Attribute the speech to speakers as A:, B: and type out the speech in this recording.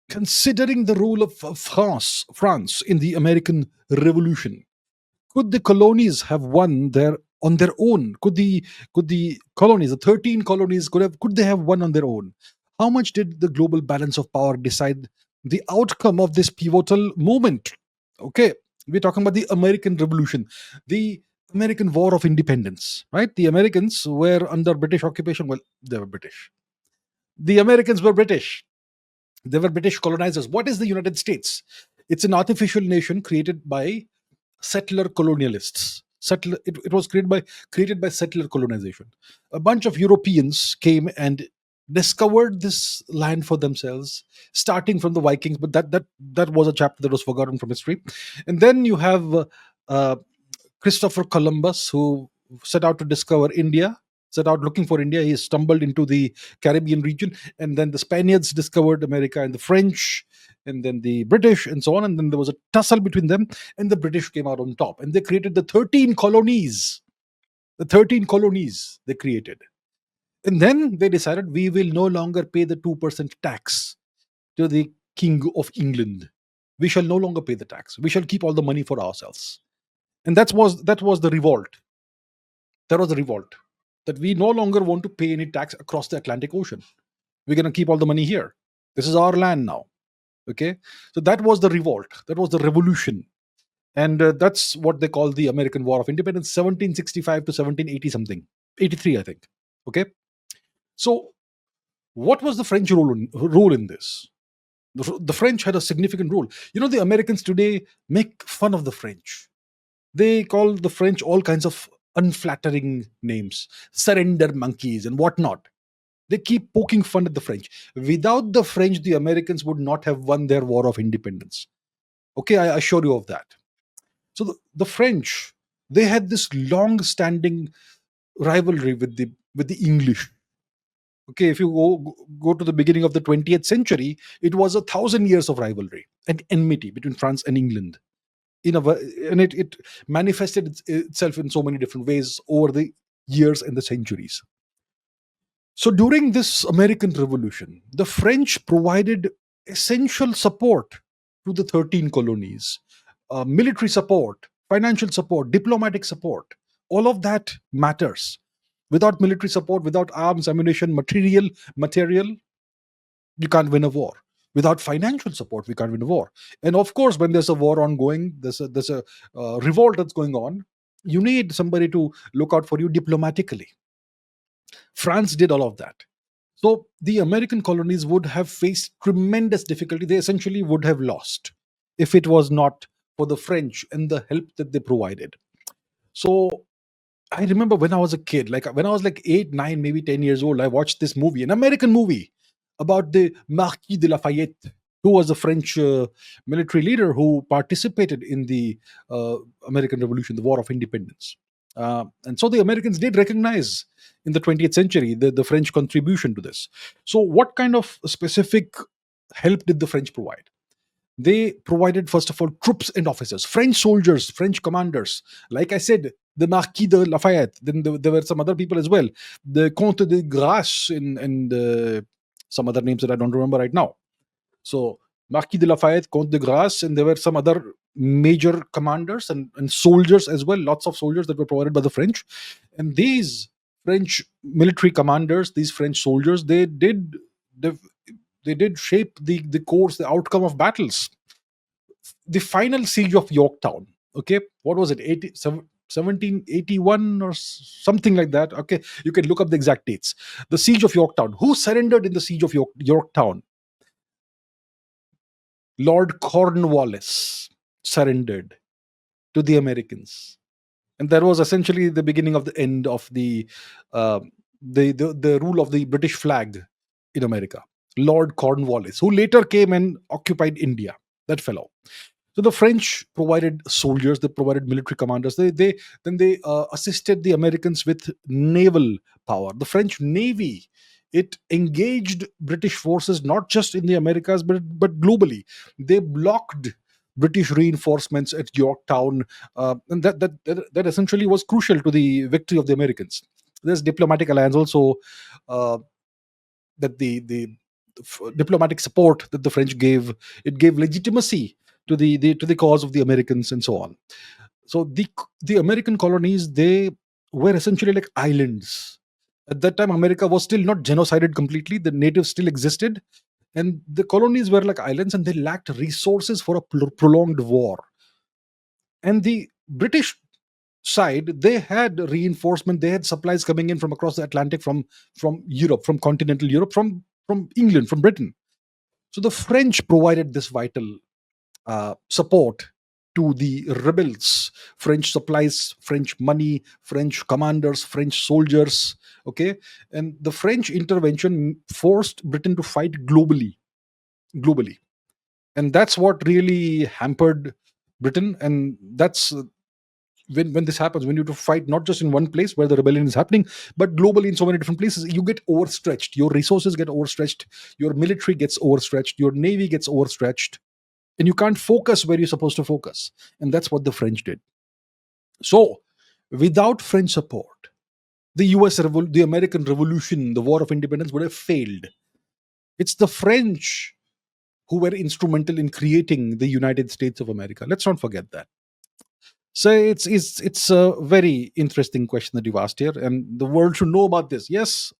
A: Considering the role of France in the American Revolution, could the colonies have won their on their own? Could the colonies, the 13 colonies, could they have won on their own? How much did the global balance of power decide the outcome of this pivotal moment? Okay, we're talking about the American Revolution, the American War of Independence, right? The Americans were under British occupation. Well, they were British. The Americans were British. They were British colonizers. What is the United States? It's an artificial nation created by settler colonialists. It was created by settler colonization. A bunch of Europeans came and discovered this land for themselves, starting from the Vikings. But that was a chapter that was forgotten from history. And then you have uh, Christopher Columbus, who set out to discover India, set out looking for India. He stumbled into the Caribbean region, and then the Spaniards discovered America, and the French, and then the British, and so on. And then there was a tussle between them, and the British came out on top, and they created the 13 colonies. The 13 colonies they created. And then they decided we will no longer pay the 2% tax to the King of England. We shall no longer pay the tax. We shall keep all the money for ourselves. And that was the revolt. That was the revolt. That we no longer want to pay any tax across the Atlantic Ocean. We're going to keep all the money here. This is our land now. Okay. So that was the revolt. That was the revolution. And that's what they call the American War of Independence, 1765 to 1780 something. 83, I think. Okay. So what was the French role in this? The French had a significant role. The Americans today make fun of the French. They call the French all kinds of unflattering names, surrender monkeys and whatnot. They keep poking fun at the French. Without the French, the Americans would not have won their war of independence. Okay, I assure you of that. So the French, they had this long-standing rivalry with the English. Okay, if you go to the beginning of the 20th century, it was 1,000 years of rivalry and enmity between France and England. And it manifested itself in so many different ways over the years and the centuries. So during this American Revolution, the French provided essential support to the 13 colonies, military support, financial support, diplomatic support. All of that matters. Without military support, without arms, ammunition, material, you can't win a war. Without financial support, we can't win a war. And of course, when there's a war ongoing, there's a revolt that's going on, you need somebody to look out for you diplomatically. France did all of that. So the American colonies would have faced tremendous difficulty. They essentially would have lost if it was not for the French and the help that they provided. So I remember when I was a kid, like when I was like 8, 9, maybe 10 years old, I watched this movie, an American movie about the Marquis de Lafayette, who was a French military leader who participated in the American Revolution, the War of Independence. And so the Americans did recognize in the 20th century the French contribution to this. So, what kind of specific help did the French provide? They provided, first of all, troops and officers, French soldiers, French commanders. Like I said, the Marquis de Lafayette. Then there were some other people as well, the Comte de Grasse, and some other names that I don't remember right now. So Marquis de Lafayette, Comte de Grasse, and there were some other major commanders and soldiers as well. Lots of soldiers that were provided by the French, and these French military commanders, these French soldiers, they did shape the course, the outcome of battles. The final siege of Yorktown. Okay, what was it? 1781 or something like that. Okay, you can look up the exact dates. The siege of Yorktown. Who surrendered in the siege of Yorktown? Lord Cornwallis surrendered to the Americans, and that was essentially the beginning of the end of uh, the rule of the British flag in America. Lord Cornwallis, who later came and occupied India, that fellow. So the French provided soldiers, they provided military commanders. They assisted the Americans with naval power. The French Navy, it engaged British forces not just in the Americas but globally. They blocked British reinforcements at Yorktown, and that essentially was crucial to the victory of the Americans. There's diplomatic alliance also, that the diplomatic support that the French gave. It gave legitimacy to the cause of the Americans and so on. So the American colonies, they were essentially like islands. At that time, America was still not genocided completely. The natives still existed, and the colonies were like islands, and they lacked resources for a prolonged war. And the British side, they had reinforcement, they had supplies coming in from across the Atlantic, from Europe, from continental Europe, from England, from Britain. So the French provided this vital support to the rebels. French supplies, French money, French commanders, French soldiers. Okay, and the French intervention forced Britain to fight globally, and that's what really hampered Britain. And that's when this happens, when you have to fight not just in one place where the rebellion is happening, but globally in so many different places, you get overstretched. Your resources get overstretched. Your military gets overstretched. Your navy gets overstretched, and you can't focus where you're supposed to focus. And that's what the French did. So, without French support, the American Revolution, the War of Independence would have failed. It's the French who were instrumental in creating the United States of America. Let's not forget that. So it's a very interesting question that you've asked here, and the world should know about this. Yes,